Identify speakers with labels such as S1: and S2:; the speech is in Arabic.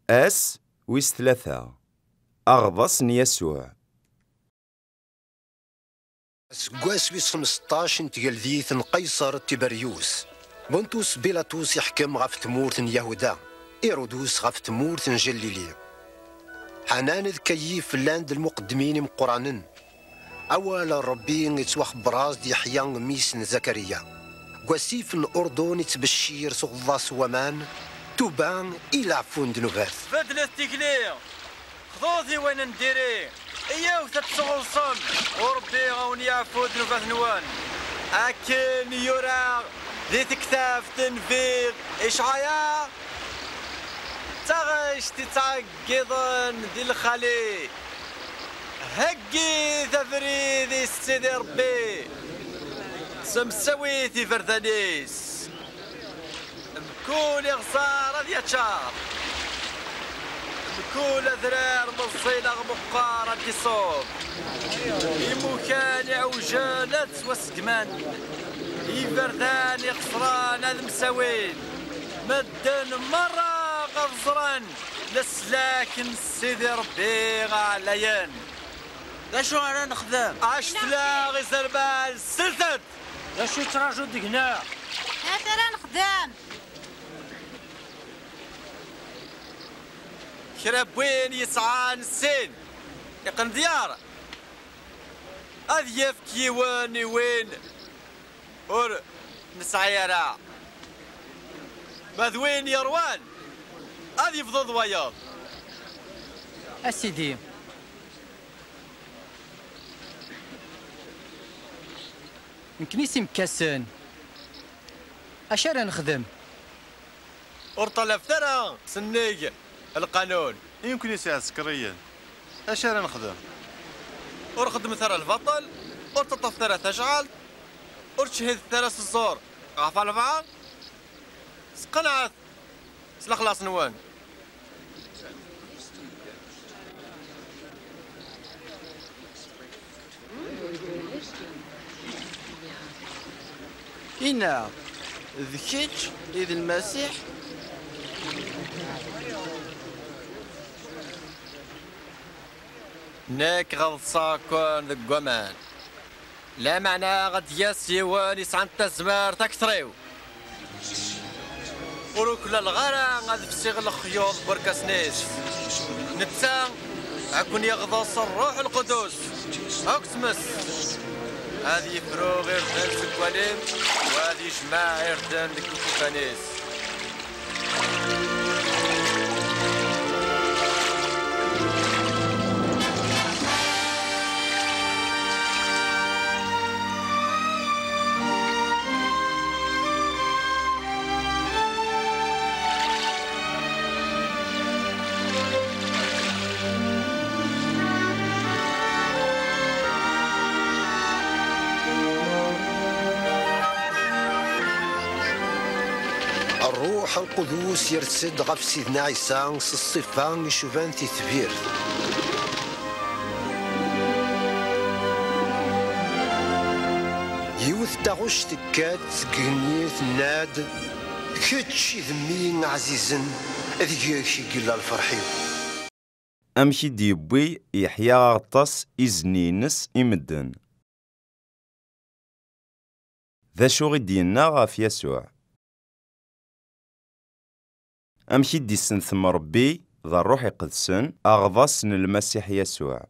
S1: أس ويس 3 أغضس يسوع.
S2: سكواس ويس 15 تقلديث قيصر تيبريوس بونتوس بيلاطوس يحكم غف تمورث يهودا إيرودوس غف تمورث جليلية حنان ذ كيف لاند المقدمين مقرانن أول ربي يتوخ براز يحيى ميس زكريا وسيف الأردن يتبشير سغضاس ومان توبان إلى عفون دنوباث
S3: بدلت تقليع خذوذي وين نديري إياو تتشغلصن وربي غون يعفو دنوباث نوان أكن يورا ذي تكتاف تنفيق إشعايا تغش تتعقضن ذي الخلي هقي ثفري ذي السيدي ربي سمسوي في فردانيس بكل غصار ذي اتشار بكل ذرار مصيلة مقارة دي صوب يمكان عوجالات وسقمان يفردان يقصران هذا مساوين مدن مرة غفزران لسلاكن سيدي ربي غاليان
S4: لا شو انا نخدم
S3: عشت لا غي زربال سلتت
S4: لا شو تراجو دقنا
S5: انا نخدم
S3: كراب وين يسعى السين يقن ديار أذيف كيواني وين ور نسعيرا ماذوين يروان أذيف ضد وياض
S4: اسيدي يمكنيسي مكاسن اش انا نخدم
S3: ورطلف ترى سنيق القانون
S6: يمكن يساعد سكريا اش انا نخدم
S3: ورخدم ثرى البطل ورتطف ثرى تجعل ورتشهد ثرى الزور عفا البعض سقنعت سلخلاص نوان
S4: إنا ذكيتش إذ المسيح
S3: ناك غلصاكون ذك قمان لا معنى غد يسيوان يسعن تزمار تكتريو وروكلا الغرا غاد فسيغ الخيوط بركاسنيس نتا عكون يغضص الروح القدس اكتمس هذه فرو غير دان سكواليم وهذه جماع غير دان ديكوكوفانيس
S2: الروح القدوس يرتد غف سيدنا عيسى الصفان يشوفان تثبير يوث تغش تكات قنيت ناد كتشي ذمي عزيزا ذيك قلا الفرحيو
S1: أمشي ديبوي يحيى غطاس إزنينس إمدن ذا شو غدينا غاف يسوع أمشي ديسن ثم ربي ذا الروح يقدسن أغضسن المسيح يسوع